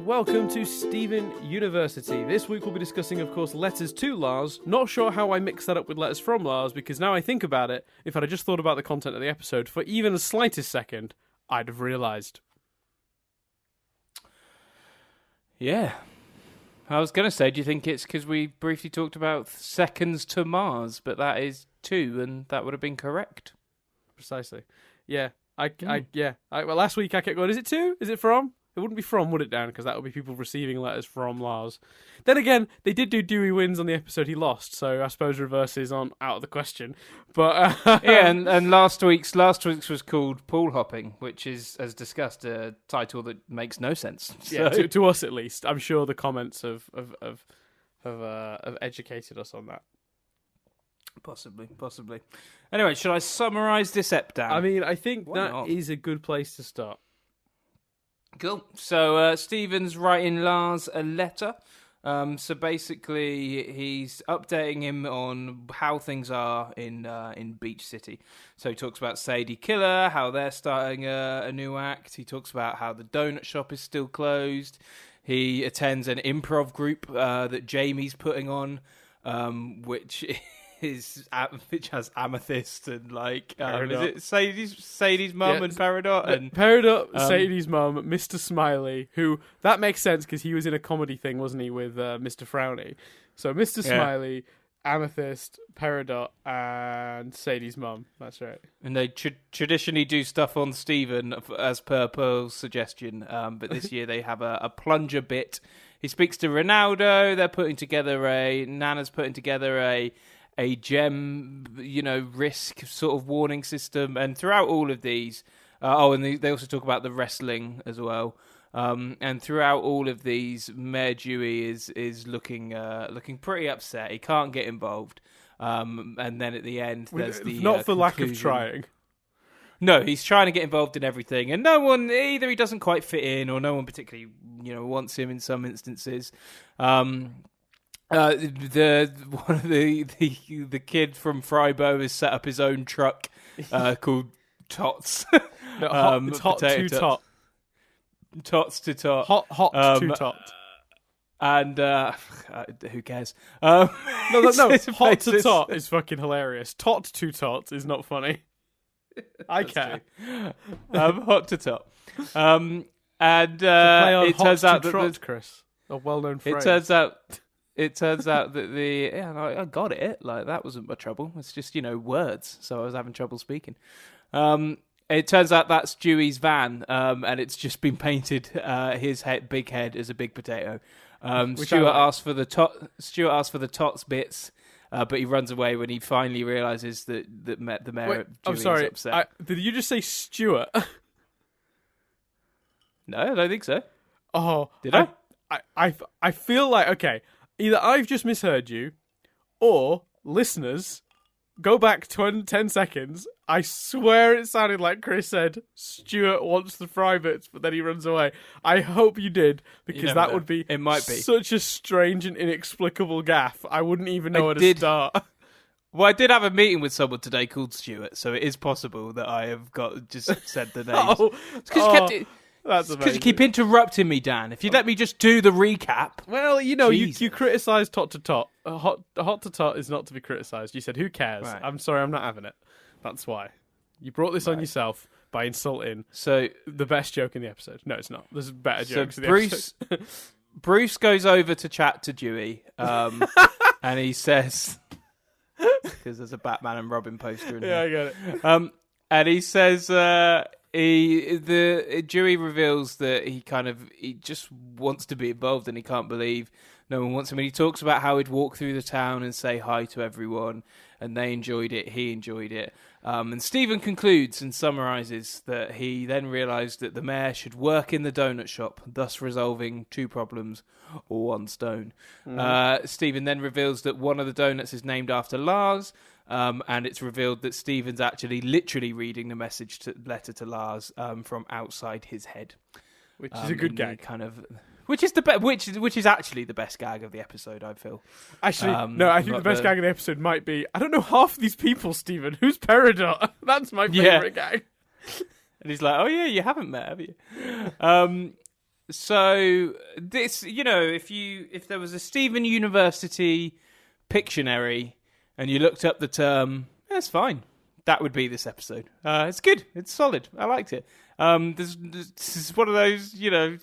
welcome to Stephen University. This week we'll be discussing, of course, letters to Lars. Not sure how I mixed that up with letters from Lars, because now I think about it, if I'd just thought about the content of the episode for even the slightest second, I'd have realised. Yeah. I was going to say, do you think it's because we briefly talked about seconds to Mars, but that is 2, and that would have been correct. Precisely. Yeah. Well, last week I kept going, is it 2? Is it from? It wouldn't be from, would it, Dan? Because that would be people receiving letters from Lars. Then again, they did do Dewey wins on the episode he lost, so I suppose reverses aren't out of the question. But yeah, and last week's was called Pool Hopping, which is, as discussed, a title that makes no sense. So. Yeah, to us at least. I'm sure the comments have educated us on that. Possibly. Anyway, should I summarise this ep, Dan? I mean, I think that is a good place to start. Cool. So Stephen's writing Lars a letter. So basically, he's updating him on how things are in Beach City. So he talks about Sadie Killer, how they're starting a new act. He talks about how the donut shop is still closed. He attends an improv group that Jamie's putting on, which has Amethyst and is it Sadie's mum and Peridot and Peridot, Sadie's mum, Mr. Smiley, who that makes sense because he was in a comedy thing, wasn't he, with Mr. Frowny? So Mr. Smiley, Amethyst, Peridot, and Sadie's mum. That's right. And they traditionally do stuff on Stephen as per Pearl's suggestion, but this year they have a plunger bit. He speaks to Ronaldo. They're putting together Nana's putting together a gem, risk sort of warning system. And throughout all of these, and they also talk about the wrestling as well. And throughout all of these, Mayor Dewey is looking pretty upset. He can't get involved. And then at the end, there's the not for lack of conclusion. trying. No, he's trying to get involved in everything, and no one either he doesn't quite fit in, or no one particularly wants him in some instances. The kid from Frybo has set up his own truck called Tots. It's hot to tot. Tots to tot. Hot to tot. And who cares? No. Hot to tot is fucking hilarious. Tot to tot is not funny. I care. Hot to tot. And it turns out that Chris, a well-known phrase. It turns out that I got it. Like, that wasn't my trouble. It's just, words. So I was having trouble speaking. It turns out that's Dewey's van, and it's just been painted his big head as a big potato. Stuart asked for the tots bits, but he runs away when he finally realizes that the mayor Dewey is upset. Did you just say Stuart? No, I don't think so. Oh, did I? I feel like, okay, either I've just misheard you, or listeners, go back 10 seconds. I swear it sounded like Chris said, Stuart wants the fry bits, but then he runs away. I hope you did, because that would be, it might be such a strange and inexplicable gaffe. I wouldn't even know where to start. Well, I did have a meeting with someone today called Stuart, so it is possible that I have just said the names. That's because you keep interrupting me, Dan. If you let me just do the recap. Well, you criticised tot to tot. Hot to tot is not to be criticised. You said, who cares? Right. I'm sorry, I'm not having it. That's why. You brought this on yourself by insulting the best joke in the episode. No, it's not. There's better jokes in the episode. Bruce goes over to chat to Dewey, and he says, because there's a Batman and Robin poster in there. I get it. And he says... Dewey reveals that he just wants to be involved, and he can't believe no one wants him. And he talks about how he'd walk through the town and say hi to everyone, and they enjoyed it, he enjoyed it. And Stephen concludes and summarises that he then realised that the mayor should work in the donut shop, thus resolving 2 problems or 1 stone. Stephen then reveals that one of the donuts is named after Lars, and it's revealed that Stephen's actually literally reading the letter to Lars from outside his head, which is a good gag. Which is which is actually the best gag of the episode, I feel. Actually, no, I think the best gag of the episode might be, I don't know half of these people, Stephen. Who's Peridot? That's my favourite gag. And he's like, oh yeah, you haven't met, have you? So this, if there was a Stephen University Pictionary and you looked up the term, that's fine. That would be this episode. It's good. It's solid. I liked it. This is one of those,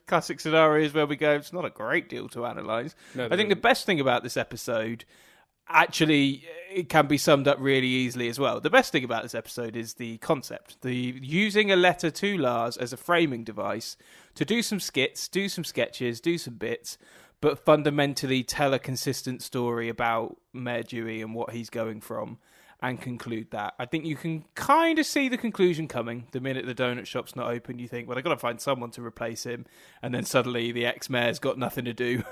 classic scenarios where we go, it's not a great deal to analyse. No, I think the best thing about this episode, actually, it can be summed up really easily as well. The best thing about this episode is the concept. The using a letter to Lars as a framing device to do some skits, do some sketches, do some bits, but fundamentally tell a consistent story about Mayor Dewey and what he's going from, and conclude that. I think you can kind of see the conclusion coming. The minute the donut shop's not open, you think, well, they've got to find someone to replace him. And then suddenly the ex-mayor's got nothing to do.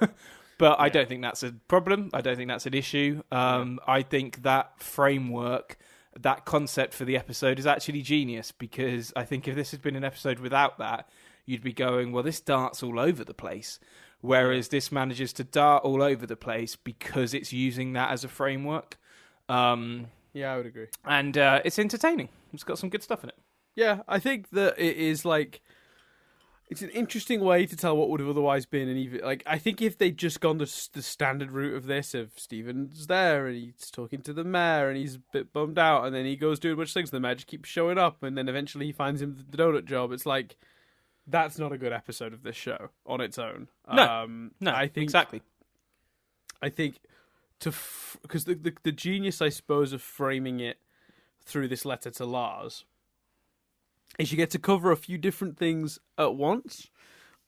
But I don't think that's a problem. I don't think that's an issue. I think that framework, that concept for the episode is actually genius, because I think if this had been an episode without that, you'd be going, well, this darts all over the place. Whereas this manages to dart all over the place because it's using that as a framework. Yeah, I would agree. And it's entertaining. It's got some good stuff in it. Yeah, I think that it is it's an interesting way to tell what would have otherwise been an even. I think if they'd just gone the standard route of this, of Stephen's there and he's talking to the mayor and he's a bit bummed out, and then he goes doing a bunch of things, and the mayor just keeps showing up, and then eventually he finds him the donut job. It's that's not a good episode of this show on its own. No, I think exactly. I think because the genius, I suppose, of framing it through this letter to Lars is you get to cover a few different things at once.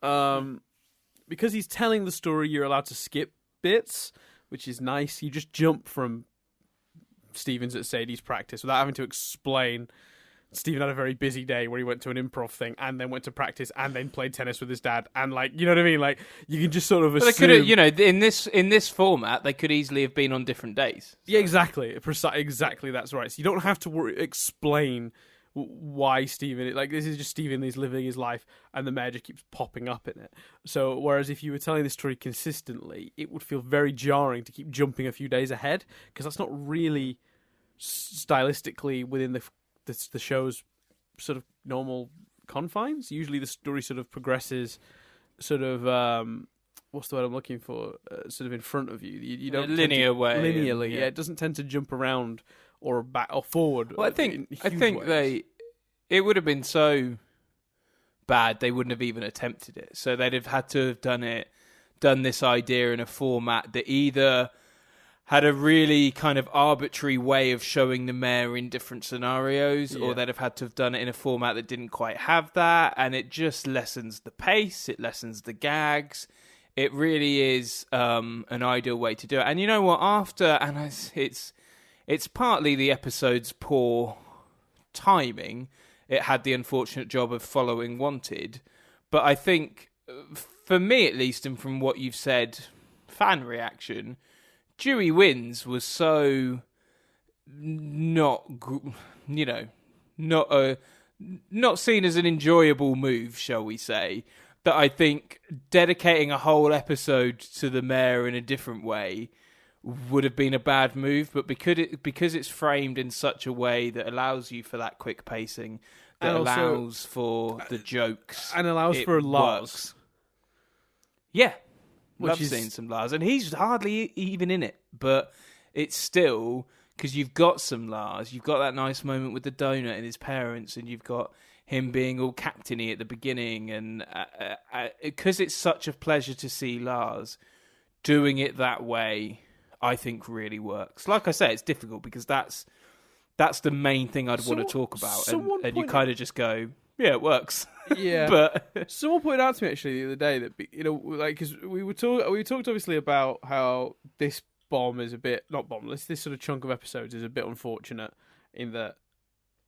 Because he's telling the story, you're allowed to skip bits, which is nice. You just jump from Stephen's at Sadie's practice without having to explain. Stephen had a very busy day where he went to an improv thing and then went to practice and then played tennis with his dad, and you know what I mean? You can just sort of assume. But they could have, in this format, they could easily have been on different days. So. Yeah, exactly. Exactly, that's right. So you don't have to explain why Stephen. This is just Stephen. He's living his life, and the mayor just keeps popping up in it. So whereas if you were telling this story consistently, it would feel very jarring to keep jumping a few days ahead, because that's not really stylistically within the show's sort of normal confines. Usually the story sort of progresses sort of what's the word I'm looking for, sort of in front of you. You don't linear way. Linearly, yeah. It doesn't tend to jump around or back or forward. Well, I think it would have been so bad they wouldn't have even attempted it. So they'd have had to have done this idea in a format that either had a really kind of arbitrary way of showing the mayor in different scenarios, or they'd have had to have done it in a format that didn't quite have that, and it just lessens the pace, it lessens the gags. It really is an ideal way to do it. And you know what? It's partly the episode's poor timing. It had the unfortunate job of following Wanted, but I think, for me at least, and from what you've said, fan reaction, Dewey Wins was so not seen as an enjoyable move, shall we say, that I think dedicating a whole episode to the mayor in a different way would have been a bad move. But because it's framed in such a way that allows you for that quick pacing, that allows for the jokes, and allows for Lars. Yeah. Love seeing some Lars, and he's hardly even in it, but it's still, because you've got some Lars, you've got that nice moment with the donut and his parents, and you've got him being all captainy at the beginning, and because it's such a pleasure to see Lars, doing it that way, I think really works. Like I say, it's difficult because that's the main thing I'd want to talk about, and you kind of just go, yeah, it works. Yeah, but someone pointed out to me actually the other day that because we talked obviously about how this bomb is a bit not bombless. This sort of chunk of episodes is a bit unfortunate in that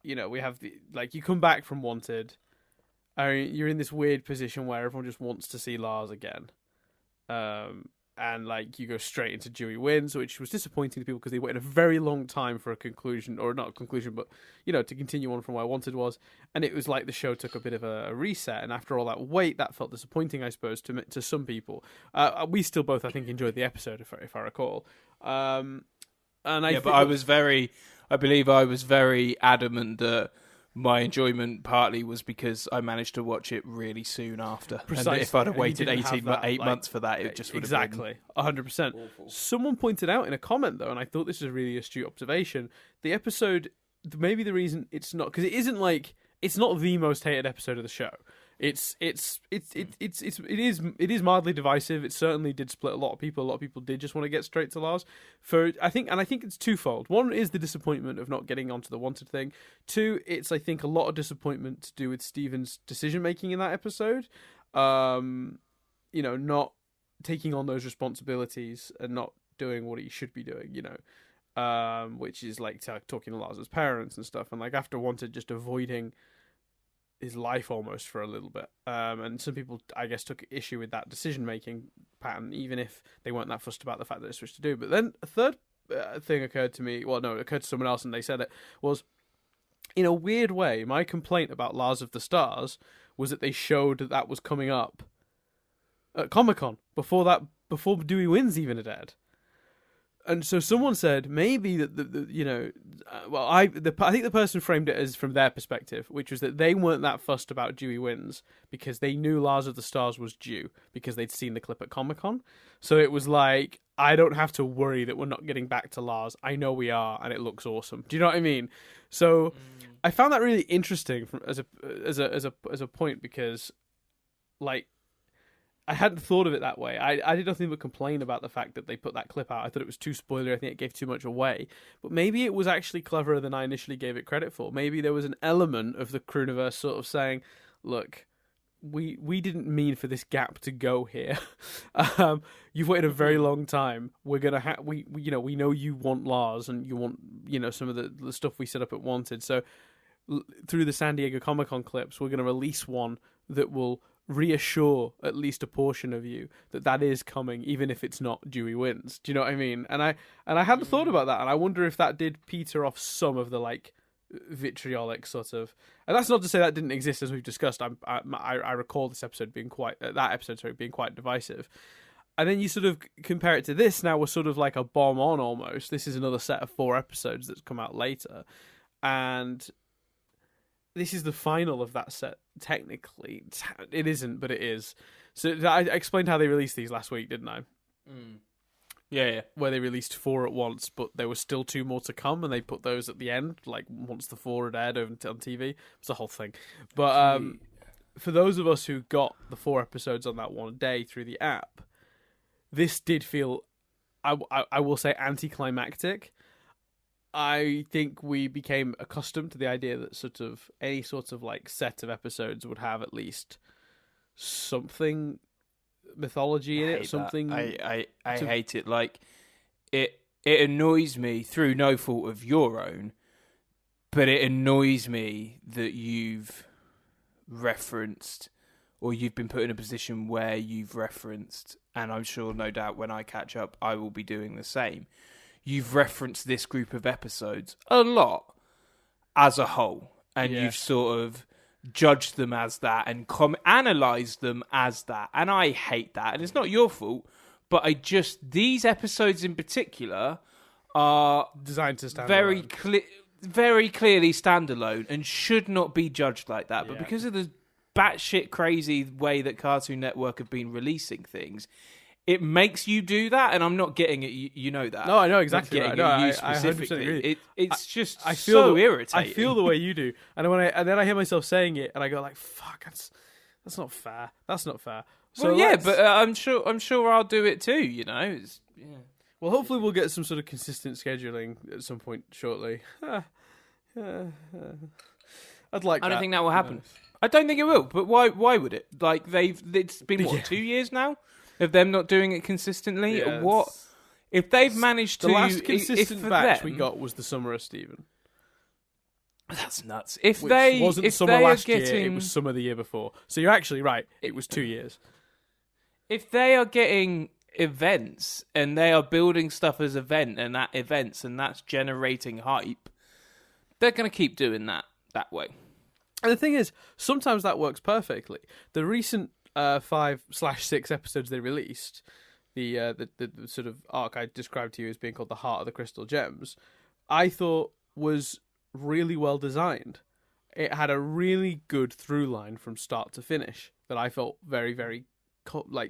we have you come back from Wanted, you're in this weird position where everyone just wants to see Lars again, and you go straight into Dewey Wins, which was disappointing to people because they waited a very long time for a conclusion, or not a conclusion, but to continue on from where Wanted was, and it was like the show took a bit of a reset, and after all that wait, that felt disappointing, I suppose, to some people. We still both, I think, enjoyed the episode, if I recall. But I believe I was very adamant that my enjoyment partly was because I managed to watch it really soon after. Precisely. And if I'd have And you waited didn't have that, 8 like, months for that, it just would have exactly 100%. awful. Someone pointed out in a comment though, and I thought this was a really astute observation. The episode, maybe the reason it's not, because it isn't like, it's not the most hated episode of the show. It is mildly divisive. It certainly did split a lot of people. A lot of people did just want to get straight to Lars. I think it's twofold. One is the disappointment of not getting onto the wanted thing. Two, it's I think a lot of disappointment to do with Steven's decision making in that episode. Not taking on those responsibilities and not doing what he should be doing. Which is like talking to Lars's parents and stuff, and like after wanted, just avoiding his life almost for a little bit, and some people I guess took issue with that decision making pattern, even if they weren't that fussed about the fact that it's switched to do. But then a third thing occurred to me. Well, no, it occurred to someone else, and they said it was, in a weird way, my complaint about Lars of the Stars was that they showed that was coming up at Comic-Con before Dewey Wins even had aired. And so someone said maybe that I think the person framed it as from their perspective, which was that they weren't that fussed about Dewey Wins because they knew Lars of the Stars was due because they'd seen the clip at Comic-Con. So it was like, I don't have to worry that we're not getting back to Lars. I know we are, and it looks awesome. Do you know what I mean? So I found that really interesting as a point because, like, I hadn't thought of it that way. I did nothing but complain about the fact that they put that clip out. I thought it was too spoilery. I think it gave too much away. But maybe it was actually cleverer than I initially gave it credit for. Maybe there was an element of the Crewniverse sort of saying, look, we didn't mean for this gap to go here. You've waited a very long time. We're gonna we know you want Lars and you want some of the stuff we set up at Wanted. So through the San Diego Comic-Con clips, we're gonna release one that will reassure at least a portion of you that is coming, even if it's not Dewey Wins. Do you know what I mean? And I hadn't thought about that, and I wonder if that did peter off some of the like vitriolic sort of. And that's not to say that didn't exist, as we've discussed. I recall this episode being quite being quite divisive. And then you sort of compare it to this. Now we're sort of like a bomb on almost. This is another set of 4 episodes that's come out later, and this is the final of that set. Technically, it isn't, but it is. So I explained how they released these last week, didn't I? Mm. Yeah. Where they released 4 at once, but there were still 2 more to come, and they put those at the end, like once the 4 had aired on TV. It's a whole thing. But for those of us who got the 4 episodes on that one day through the app, this did feel, I will say, anticlimactic. I think we became accustomed to the idea that any sort of like set of episodes would have at least something mythology in it. Something I hate it. Like it annoys me through no fault of your own, but it annoys me that you've referenced, or you've been put in a position where you've referenced, and I'm sure, no doubt, when I catch up, I will be doing the same. You've referenced this group of episodes a lot as a whole, and you've sort of judged them as that and analysed them as that. And I hate that. And it's not your fault, but these episodes in particular are designed to stand very clearly standalone and should not be judged like that. But because of the batshit crazy way that Cartoon Network have been releasing things, it makes you do that, and I'm not getting it. You know that. No, I know exactly. Right. No, you specifically. It's just so irritating. I feel the way you do, and then I hear myself saying it, and I go like, "Fuck, that's not fair. That's not fair." So well, but I'm sure I'll do it too. Well, hopefully we'll get some sort of consistent scheduling at some point shortly. I'd like. I don't think that will happen. I don't think it will. But why? Why would it? Like it's been 2 years now of them not doing it consistently. Yeah, what if they've managed to? The last consistent batch them, we got was the summer of Steven. That's nuts. If Which they wasn't if summer they last are getting, year, it was summer the year before. So you're actually right. It was 2 years. If they are getting events and they are building stuff as events and that's generating hype, they're going to keep doing that way. And the thing is, sometimes that works perfectly. The recent 5/6 episodes they released, the sort of arc I described to you as being called the Heart of the Crystal Gems, I thought was really well designed. it had a really good through line from start to finish that I felt very, very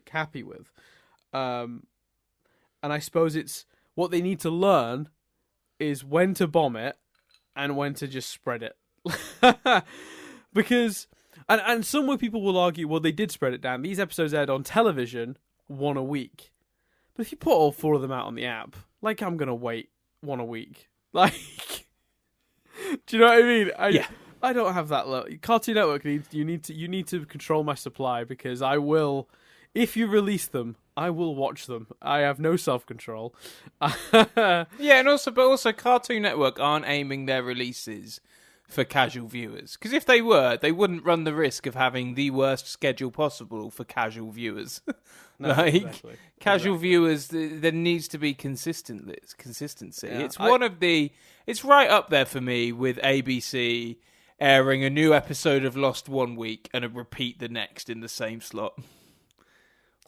happy with. And I suppose it's what they need to learn is when to bomb it and when to just spread it. Because, and some people will argue, well, they did spread it down. These episodes aired on television, one a week. But if you put all 4 of them out on the app, like, I'm going to wait one a week. Like, do you know what I mean? Yeah. I don't have that low. Cartoon Network you need to control my supply, because I will, if you release them, I will watch them. I have no self-control. Yeah, and also Cartoon Network aren't aiming their releases for casual viewers, because if they were, they wouldn't run the risk of having the worst schedule possible for casual viewers. No, like exactly. Casual viewers, there needs to be consistency. Yeah, It's right up there for me with ABC airing a new episode of Lost one week and a repeat the next in the same slot.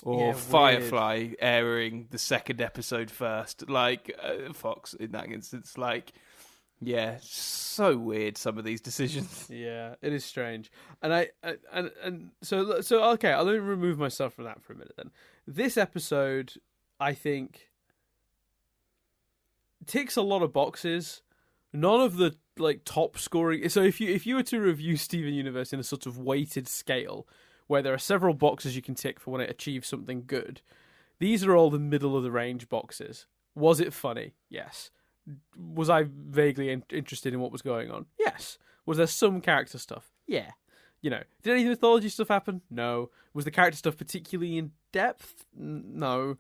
Or Firefly airing the second episode first, like Fox in that instance. Like, yeah, so weird, some of these decisions. Yeah, it is strange. And so okay, I'll let me remove myself from that for a minute then. This episode, I think, ticks a lot of boxes. None of the top scoring. So if you were to review Steven Universe in a sort of weighted scale, where there are several boxes you can tick for when it achieves something good, these are all the middle of the range boxes. Was it funny? Yes. Was I vaguely interested in what was going on? Yes. Was there some character stuff? Yeah. Did any mythology stuff happen? No. Was the character stuff particularly in depth? No.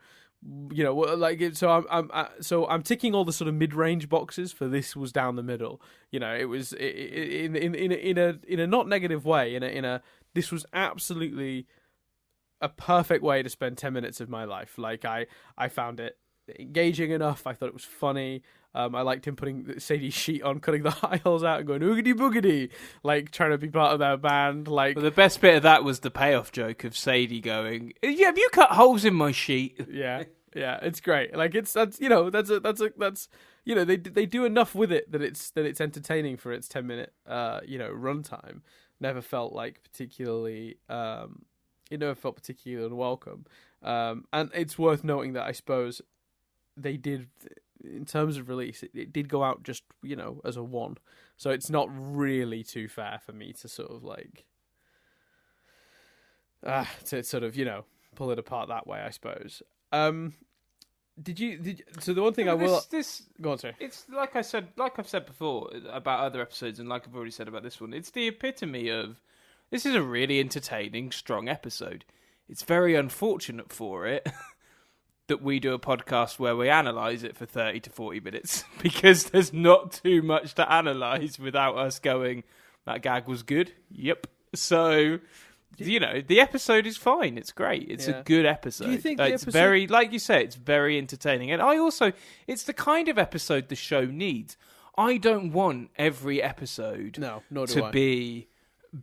So I'm ticking all the sort of mid-range boxes for this was down the middle. It was in a not negative way. This was absolutely a perfect way to spend 10 minutes of my life. Like I found it engaging enough. I thought it was funny. I liked him putting Sadie's sheet on, cutting the aisles out and going oogity boogity, like trying to be part of their band. Like, well, the best bit of that was the payoff joke of Sadie going, "Yeah, have you cut holes in my sheet?" Yeah, it's great. Like they do enough with it that it's entertaining for its 10-minute runtime. Never felt like particularly unwelcome. And it's worth noting that I suppose they did, in terms of release, it did go out just, as a one. So it's not really too fair for me to sort of pull it apart that way, I suppose. So the one thing go on, sorry. It's like I've said before about other episodes, and like I've already said about this one, it's the epitome of, this is a really entertaining, strong episode. It's very unfortunate for it that we do a podcast where we analyse it for 30 to 40 minutes, because there's not too much to analyse without us going, that gag was good. Yep. So, the episode is fine. It's great. It's a good episode. Do you think it's very, like you say, it's very entertaining. And it's the kind of episode the show needs. I don't want every episode to be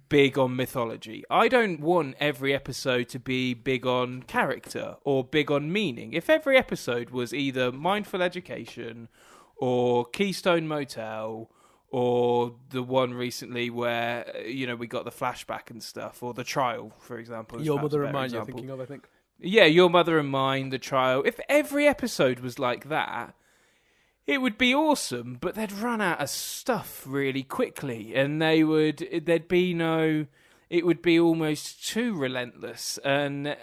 big on mythology. I don't want every episode to be big on character or big on meaning. If every episode was either Mindful Education or Keystone Motel or the one recently where, we got the flashback and stuff, or The Trial, for example. Your Mother and Mine, you're thinking of, I think. Yeah, Your Mother and Mine, The Trial. If every episode was like that, it would be awesome, but they'd run out of stuff really quickly, and it would be almost too relentless. And,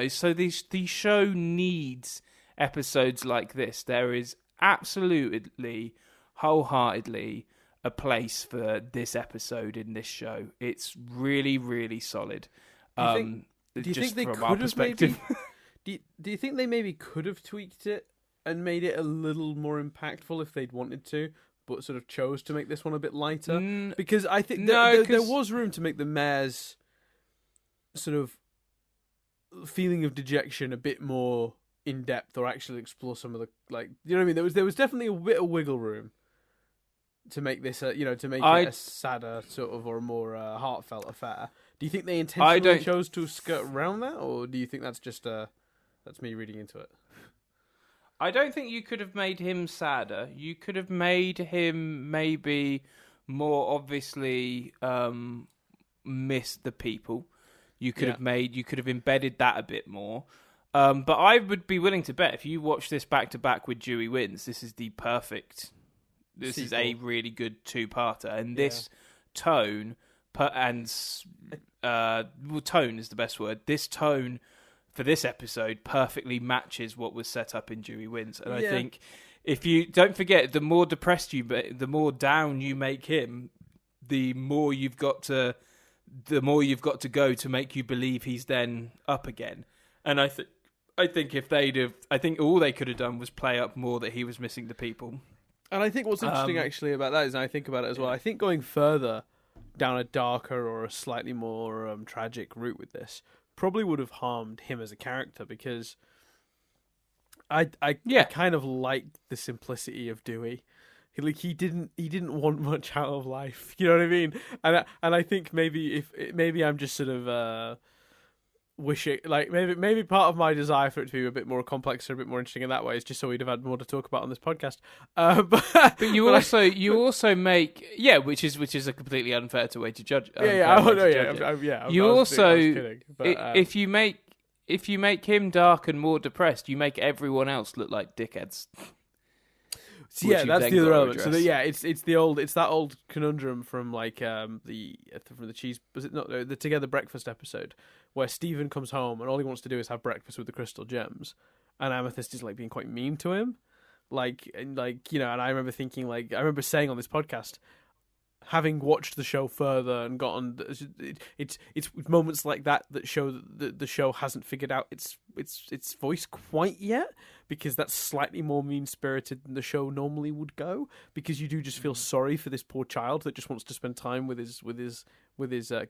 so the show needs episodes like this. There is absolutely, wholeheartedly, a place for this episode in this show. It's really, really solid. Do you think they could have maybe? Do you think they maybe could have tweaked it and made it a little more impactful if they'd wanted to, but sort of chose to make this one a bit lighter? Because I think there was room to make the mayor's sort of feeling of dejection a bit more in depth, or actually explore some of the, you know what I mean? There was definitely a bit of wiggle room to make this, it a sadder sort of, or a more heartfelt affair. Do you think they intentionally chose to skirt around that, or do you think that's just that's me reading into it? I don't think you could have made him sadder. You could have made him maybe more obviously missed the people. You could have embedded that a bit more. But I would be willing to bet if you watch this back to back with Dewey Wins, this is the perfect. This sequel. is a really good two-parter, and this tone tone is the best word. This tone for this episode perfectly matches what was set up in Dewey Wins, and I think if you don't forget, the more depressed the more down you make him, the more you've got to go to make you believe he's then up again. And I think all they could have done was play up more that he was missing the people. And I think what's interesting actually about that is, and I think about it as well, I think going further down a darker or a slightly more tragic route with this probably would have harmed him as a character, because I kind of liked the simplicity of Dewey. He didn't want much out of life. You know what I mean? And I think maybe I'm just sort of wishing, like, maybe part of my desire for it to be a bit more complex or a bit more interesting in that way is just so we'd have had more to talk about on this podcast. But you also make which is a completely unfair way to judge. If you make him dark and more depressed, you make everyone else look like dickheads. So yeah, that's the other element. So it's that old conundrum from like from the cheese, was it not the Together Breakfast episode, where Stephen comes home and all he wants to do is have breakfast with the crystal gems, and Amethyst is like being quite mean to him, and I remember thinking, like, I remember saying on this podcast, having watched the show further and gotten, it's moments like that show that the show hasn't figured out its voice quite yet, because that's slightly more mean-spirited than the show normally would go, because you do just feel sorry for this poor child that just wants to spend time with his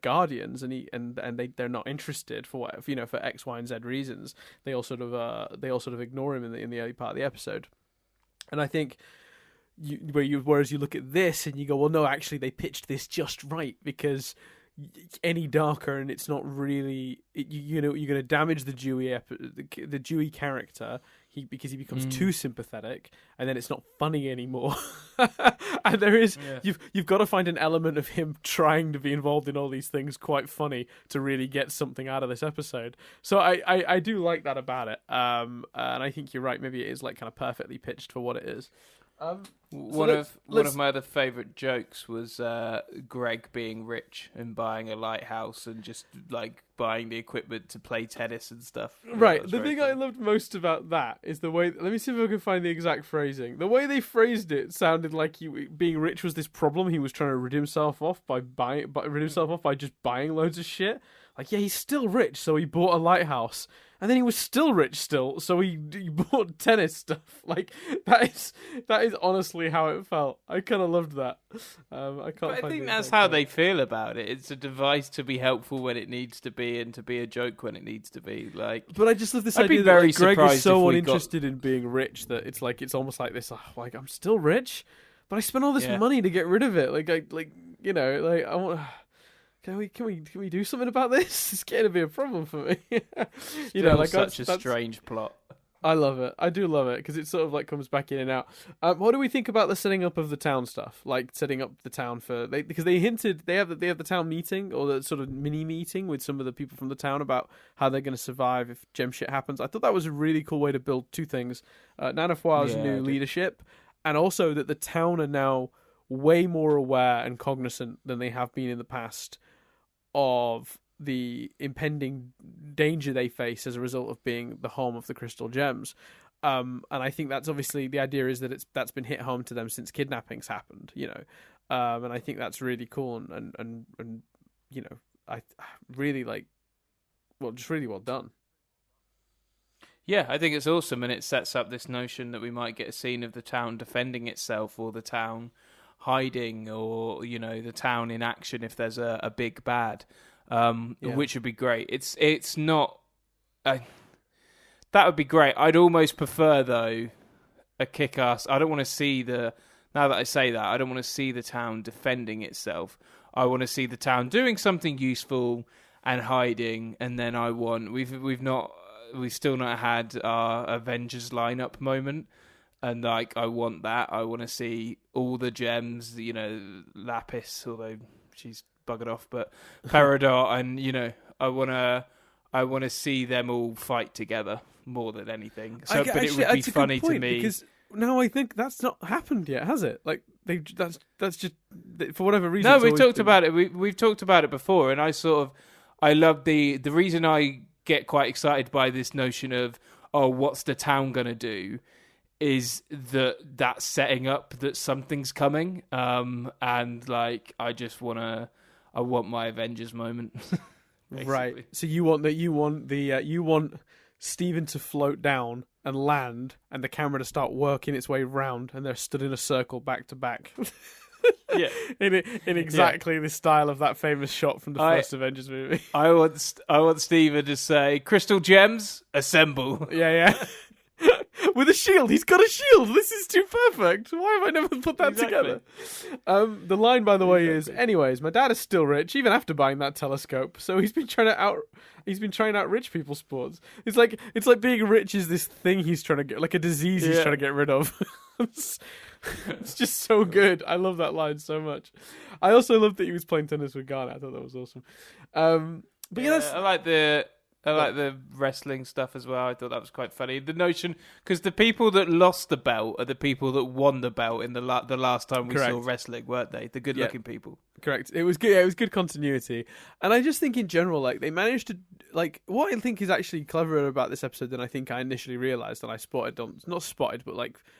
guardians, and they're not interested for X, Y, and Z reasons. They all sort of ignore him in the early part of the episode, and I think. Whereas you look at this and you go, well, no, actually they pitched this just right, because any darker and it's not really, you're going to damage the Dewey character because he becomes too sympathetic, and then it's not funny anymore. And there is you've got to find an element of him trying to be involved in all these things quite funny to really get something out of this episode. So I do like that about it, and I think you're right. Maybe it is like kind of perfectly pitched for what it is. One of my other favourite jokes was Greg being rich and buying a lighthouse and just like buying the equipment to play tennis and stuff. Right. The thing I loved most about that is the way. Let me see if I can find the exact phrasing. The way they phrased it sounded like being rich was this problem he was trying to rid himself off by just buying loads of shit. Like, yeah, he's still rich, so he bought a lighthouse. And then he was still rich so he bought tennis stuff. Like, that is honestly how it felt. I kind of loved that. I think that's how they feel about it. It's a device to be helpful when it needs to be, and to be a joke when it needs to be. Like, but I just love this idea that like, Greg is so uninterested in being rich that it's almost like this. Like, I'm still rich, but I spent all this money to get rid of it. I want. Can we do something about this? It's getting to be a problem for me. Such a strange plot. I love it. I do love it, because it sort of like comes back in and out. What do we think about the setting up of the town stuff? Like setting up the town because they hinted they have the town meeting, or the sort of mini meeting with some of the people from the town about how they're going to survive if gem shit happens. I thought that was a really cool way to build two things: Nana Foir's new leadership, and also that the town are now way more aware and cognizant than they have been in the past of the impending danger they face as a result of being the home of the crystal gems. And I think that's obviously, the idea is that that's been hit home to them since kidnappings happened, and I think that's really cool, and I really just really well done. Yeah, I think it's awesome, and it sets up this notion that we might get a scene of the town defending itself, or the town hiding, or the town in action if there's a big bad, which would be great. It's not that would be great. I'd almost prefer, though, a kick-ass. I don't want to see now that I say that, I don't want to see the town defending itself. I want to see the town doing something useful and hiding, and then we've still not had our Avengers lineup moment. And like, I want that. I want to see all the gems, Lapis, although she's buggered off, but Peridot, and I want to see them all fight together more than anything. So, but it would be funny to me because now I think that's not happened yet, has it? Like that's just for whatever reason. No, we talked about it. We've talked about it before, and I love the reason I get quite excited by this notion of what's the town gonna do, is that's setting up that something's coming, and like I want my Avengers moment. Right. So you want Stephen to float down and land, and the camera to start working its way round, and they're stood in a circle back to back. Yeah, in exactly the style of that famous shot from the first Avengers movie. I want Stephen to say, "Crystal gems, assemble." Yeah. With a shield. He's got a shield. This is too perfect. Why have I never put that together? The line, by the way, is, anyways, my dad is still rich, even after buying that telescope. So he's been trying to out rich people's sports. It's like being rich is this thing he's trying to get, like a disease he's trying to get rid of. It's just so good. I love that line so much. I also love that he was playing tennis with Garnet. I thought that was awesome. But I like the wrestling stuff as well. I thought that was quite funny. The notion, because the people that lost the belt are the people that won the belt in the last time we saw wrestling, weren't they? The good-looking people. Correct. It was good. It was good continuity, and I just think in general, like, they managed to, like, what I think is actually cleverer about this episode than I think I initially realized, and I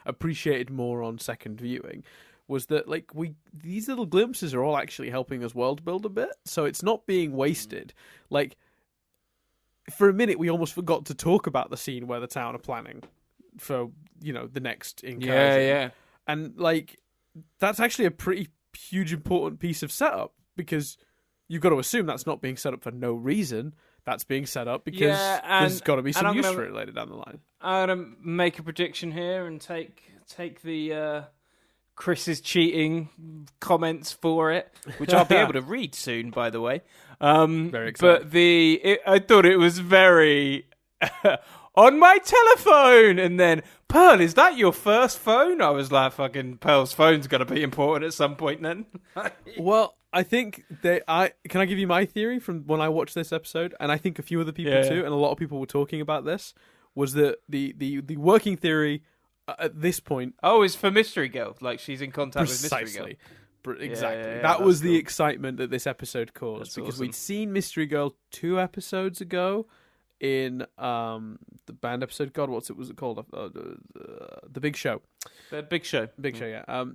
appreciated more on second viewing, was that, like, these little glimpses are all actually helping us world build a bit, so it's not being wasted. Like, for a minute, we almost forgot to talk about the scene where the town are planning for, the next incursion. Yeah. And, like, that's actually a pretty huge, important piece of setup, because you've got to assume that's not being set up for no reason. That's being set up because there's got to be some use for it later down the line. I'm going to make a prediction here and take the Chris's cheating comments for it, which I'll be able to read soon, by the way. Very exciting. But I thought it was very on my telephone, and then, Pearl, is that your first phone? I was like, fucking Pearl's phone's got to be important at some point then. Well, I think can I give you my theory from when I watched this episode, and I think a few other people too, and a lot of people were talking about this, was that the working theory at this point... Oh, it's for Mystery Girl. Like, she's in contact with Mystery Girl. Exactly. Yeah, that was the excitement that this episode caused. That's because awesome. We'd seen Mystery Girl 2 episodes ago in the band episode. God, was it called? The Big Show. The Big Show. Big Show, yeah.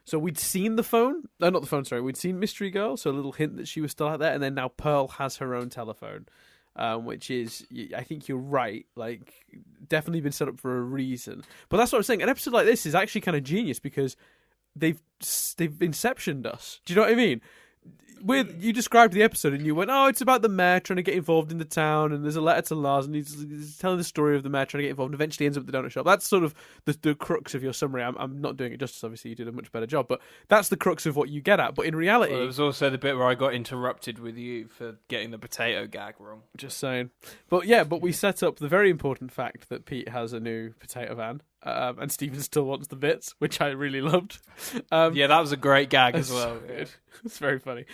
So we'd seen the phone. No, not the phone, sorry. We'd seen Mystery Girl, so a little hint that she was still out there. And then now Pearl has her own telephone. Which is, I think you're right, like, definitely been set up for a reason. But that's what I'm saying. An episode like this is actually kind of genius because they've inceptioned us. Do you know what I mean? You described the episode and you went, it's about the mayor trying to get involved in the town, and there's a letter to Lars, and he's telling the story of the mayor trying to get involved, and eventually ends up at the donut shop. That's sort of the crux of your summary. I'm not doing it justice, obviously, you did a much better job, but that's the crux of what you get at. But in reality... Well, it was also the bit where I got interrupted with you for getting the potato gag wrong. Just saying. But we set up the very important fact that Pete has a new potato van, and Stephen still wants the bits, which I really loved. Yeah, that was a great gag as well. It's very funny.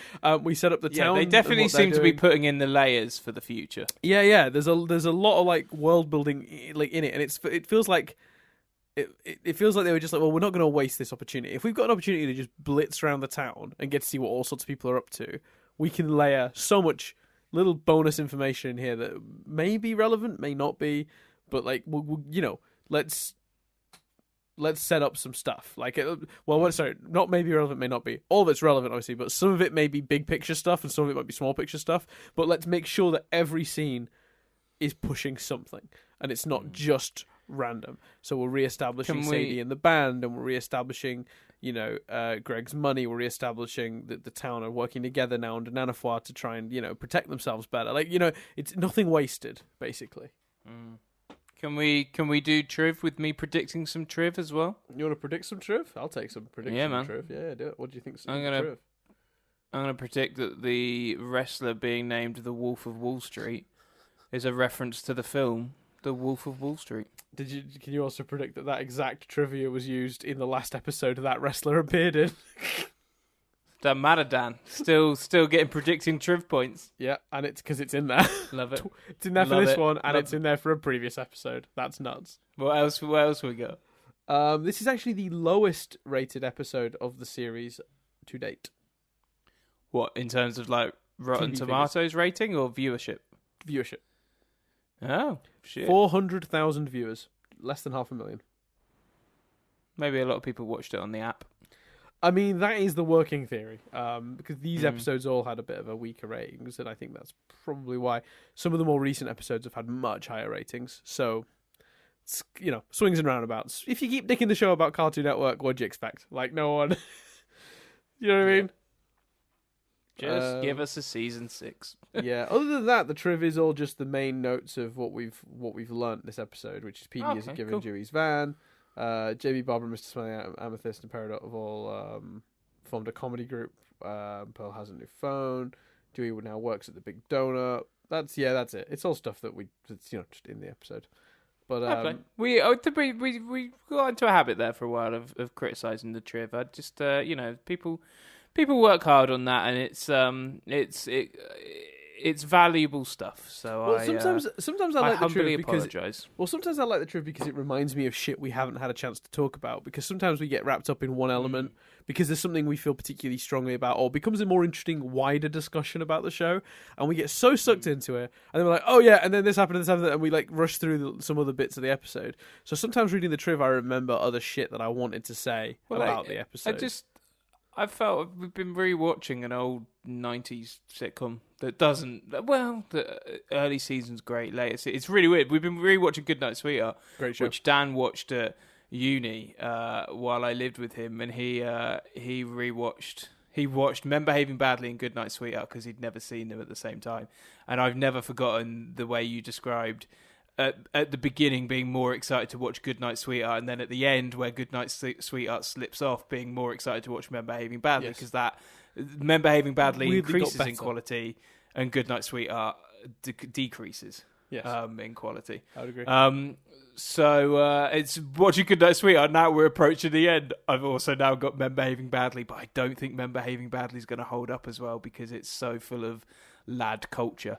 We set up the town. They definitely seem to be putting in the layers for the future. Yeah. There's a lot of, like, world building, like, in it, and it feels like it feels like they were just like, well, we're not going to waste this opportunity. If we've got an opportunity to just blitz around the town and get to see what all sorts of people are up to, we can layer so much little bonus information in here that may be relevant, may not be, but, like, let's set up some stuff. Like, not maybe relevant, may not be. All of it's relevant, obviously, but some of it may be big picture stuff and some of it might be small picture stuff. But let's make sure that every scene is pushing something and it's not just random. So we're re-establishing Sadie and the band, and we're re-establishing, Greg's money. We're re-establishing that the town are working together now under Nanafois to try and, protect themselves better. Like, it's nothing wasted, basically. Mm. Can we do Triv with me predicting some Triv as well? You want to predict some Triv? I'll take some predictions. Yeah, man. Triv. Yeah, do it. What do you think? I'm gonna predict that the wrestler being named the Wolf of Wall Street is a reference to the film the Wolf of Wall Street. Can you also predict that exact trivia was used in the last episode that wrestler appeared in? Doesn't matter, Dan. Still getting predicting triv points. Yeah, and it's because it's in there. Love it. It's in there for Love this it. one, and Love it's in there for a previous episode. That's nuts. What else we got? This is actually the lowest rated episode of the series to date. What, in terms of like Rotten TV Tomatoes rating or viewership? Viewership. Oh, shit. 400,000 viewers. Less than 500,000. Maybe a lot of people watched it on the app. I mean, that is the working theory, because these episodes all had a bit of a weaker ratings, and I think that's probably why some of the more recent episodes have had much higher ratings. So, it's, swings and roundabouts. If you keep dicking the show about Cartoon Network, what do you expect? Like, no one... You know what I mean? Just give us a season 6. Yeah. Other than that, the triv is all just the main notes of what we've learnt this episode, which is PD is given Dewey's van. JB Barbara, Mr. Smelly, Amethyst, and Peridot have all formed a comedy group. Pearl has a new phone. Dewey now works at the Big Donut. That's it. It's all stuff that's just in the episode. But we got into a habit there for a while of criticizing the triv. I just people work hard on that, and it's valuable stuff. So sometimes I like the humbly triv because apologize. Sometimes I like the triv because it reminds me of shit we haven't had a chance to talk about. Because sometimes we get wrapped up in one element because there's something we feel particularly strongly about, or becomes a more interesting, wider discussion about the show, and we get so sucked into it, and then we're like, oh yeah, and then this happened, and we like rush through some other bits of the episode. So sometimes reading the triv, I remember other shit that I wanted to say about the episode. I felt we've been rewatching an old 90s sitcom that doesn't... Well, the early season's great, later it's really weird. We've been rewatching Goodnight Sweetheart, Great show. Which Dan watched at uni while I lived with him, and he watched Men Behaving Badly and Goodnight Sweetheart because he'd never seen them at the same time. And I've never forgotten the way you described... At the beginning, being more excited to watch Goodnight Sweetheart, and then at the end, where Goodnight Sweetheart slips off, being more excited to watch Men Behaving Badly, because that Men Behaving Badly Weirdly increases got in better. quality, and Goodnight Sweetheart decreases Yes. in quality. I would agree. So it's watching Goodnight Sweetheart. Now we're approaching the end. I've also now got Men Behaving Badly, but I don't think Men Behaving Badly is going to hold up as well because it's so full of lad culture.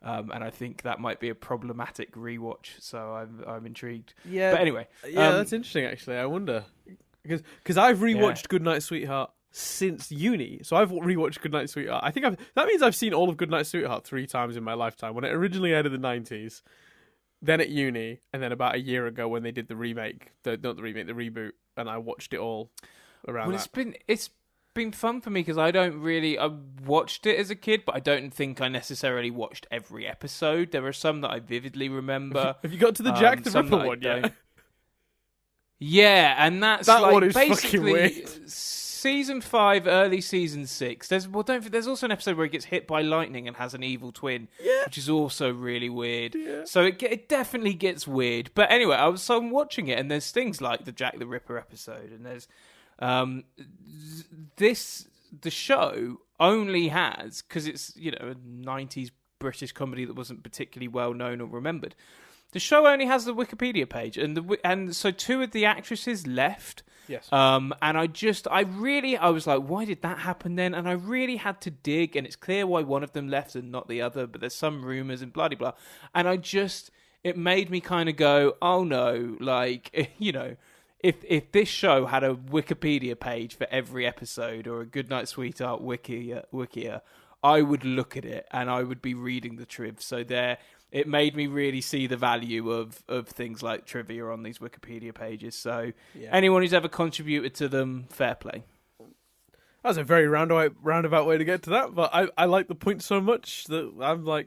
And I think that might be a problematic rewatch, so I'm intrigued. Yeah, but anyway, that's interesting. Actually, I wonder because I've rewatched Goodnight Sweetheart since uni, so I've rewatched Goodnight Sweetheart. I think that means I've seen all of Goodnight Sweetheart 3 times in my lifetime. When it originally aired in the 90s, then at uni, and then about a year ago when they did the remake, the reboot, and I watched it all around. Well, it's been fun for me because I watched it as a kid, but I don't think I necessarily watched every episode. There are some that I vividly remember. Have you got to the Jack the Ripper one yet? Yeah, and that one is basically fucking weird. Season 5, early season 6. There's also an episode where he gets hit by lightning and has an evil twin, which is also really weird. Yeah. So it definitely gets weird. But anyway, I'm watching it, and there's things like the Jack the Ripper episode, and there's the show only has, because it's a 90s British comedy that wasn't particularly well known or remembered. The show only has the Wikipedia page, and so 2 of the actresses left. Yes. And I was like, why did that happen then? And I really had to dig, and it's clear why one of them left and not the other, but there's some rumours and blah, blah, blah. And it made me kind of go, oh no, if this show had a Wikipedia page for every episode or a Goodnight Sweetheart Wikia, I would look at it and I would be reading the triv. So it made me really see the value of things like trivia on these Wikipedia pages. So anyone who's ever contributed to them, fair play. That's a very roundabout way to get to that, but I like the point so much that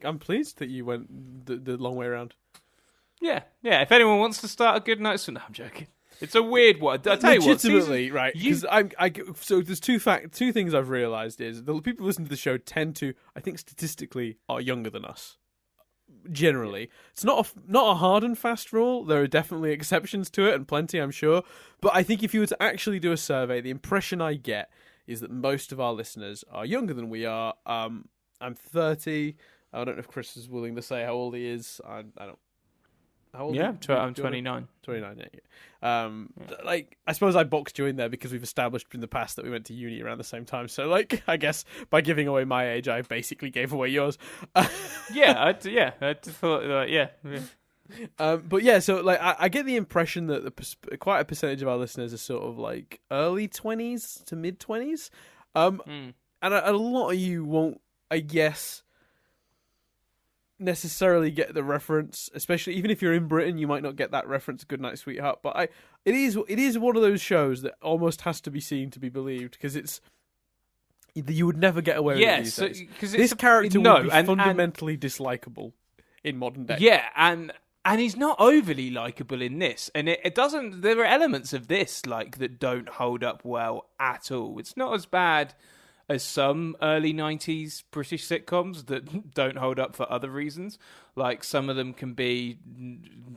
I'm pleased that you went the long way around. Yeah. If anyone wants to start a Goodnight Sweetheart, no, I'm joking. It's a weird one. I tell you what, legitimately, right? Because so there's two things I've realised is the people who listen to the show tend to, I think, statistically, are younger than us. Generally, it's not a hard and fast rule. There are definitely exceptions to it, and plenty, I'm sure. But I think if you were to actually do a survey, the impression I get is that most of our listeners are younger than we are. I'm 30. I don't know if Chris is willing to say how old he is. I How old Yeah, are you? I'm 29. 29, yeah. Like, I suppose I boxed you in there because we've established in the past that we went to uni around the same time. So, like, I guess by giving away my age, I basically gave away yours. I thought, yeah. But yeah, so like I get the impression that quite a percentage of our listeners are sort of like early 20s to mid 20s, and a lot of you won't, I guess, necessarily get the reference. Especially even if you're in Britain, you might not get that reference. Goodnight, sweetheart. But it is one of those shows that almost has to be seen to be believed because it's. You would never get away with it these days. This character would be fundamentally dislikable in modern day. Yeah, and he's not overly likable in this, and it doesn't. There are elements of this like that don't hold up well at all. It's not as bad as some early 90s British sitcoms that don't hold up for other reasons. Like some of them can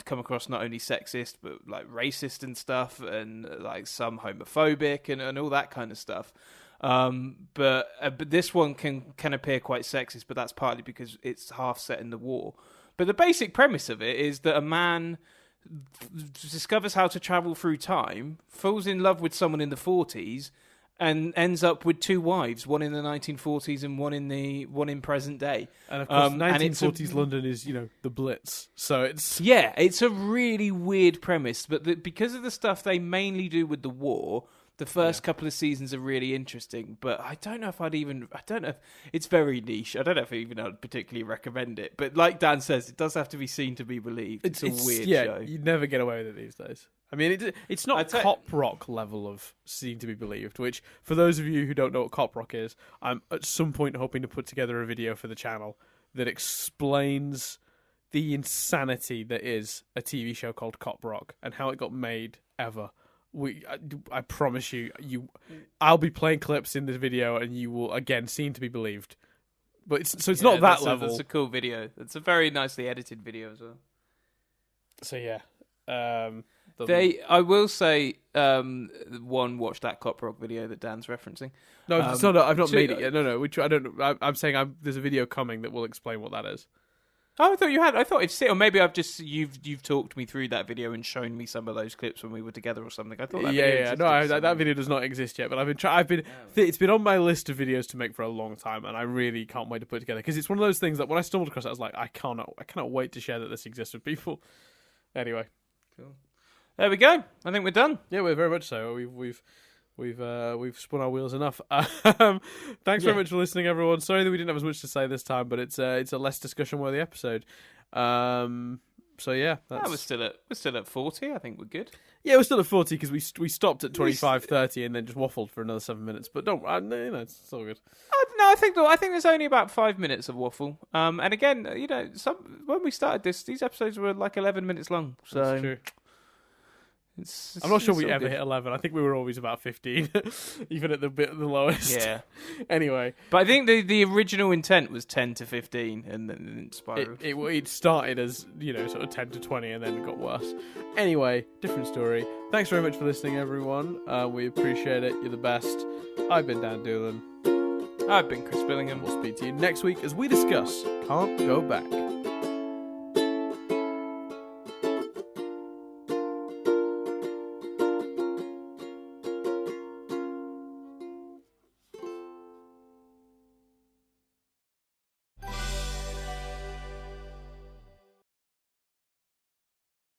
come across not only sexist but like racist and stuff, and like some homophobic and all that kind of stuff. But this one can appear quite sexist, but that's partly because it's half set in the war. But the basic premise of it is that a man discovers how to travel through time, falls in love with someone in the 40s, and ends up with two wives, one in the 1940s and one in present day. And of course, 1940s London is, the Blitz. So it's... Yeah, it's a really weird premise, but because of the stuff they mainly do with the war... The first couple of seasons are really interesting, but I don't know if it's very niche. I don't know if I'd particularly recommend it. But like Dan says, it does have to be seen to be believed. It's a weird show. You'd never get away with it these days. I mean, it's not cop rock level of seen to be believed, which, for those of you who don't know what cop rock is, I'm at some point hoping to put together a video for the channel that explains the insanity that is a TV show called Cop Rock and how it got made ever. I promise you, I'll be playing clips in this video, and you will again seem to be believed. But it's not that level. It's a cool video. It's a very nicely edited video as well. So yeah, I will say, watch that Cop Rock video that Dan's referencing. No, I've not made it yet. No, which I don't. I'm saying there's a video coming that will explain what that is. Oh, I thought you had. I thought it's or maybe I've just you've talked me through that video and shown me some of those clips when we were together or something. I thought that video existed. That video does not exist yet. But it's been on my list of videos to make for a long time, and I really can't wait to put it together because it's one of those things that when I stumbled across it, I was like, I cannot wait to share that this exists with people. Anyway, cool. There we go. I think we're done. Yeah, we're very much so. We've spun our wheels enough. Thanks very much for listening, everyone. Sorry that we didn't have as much to say this time, but it's a less discussion worthy episode. So yeah, we're still at 40. I think we're good. Yeah, we're still at 40 because we stopped at 25:30 and then just waffled for another 7 minutes. But don't, it's all good. No, I think there's only about 5 minutes of waffle. And again, when we started these episodes were like 11 minutes long. So. That's true. I'm not sure we ever hit 11. I think we were always about 15, even at the lowest. Yeah. Anyway. But I think the original intent was 10 to 15, and then it spiraled. It started as, sort of 10 to 20, and then it got worse. Anyway, different story. Thanks very much for listening, everyone. We appreciate it. You're the best. I've been Dan Doolan. I've been Chris Billingham. We'll speak to you next week as we discuss Can't Go Back.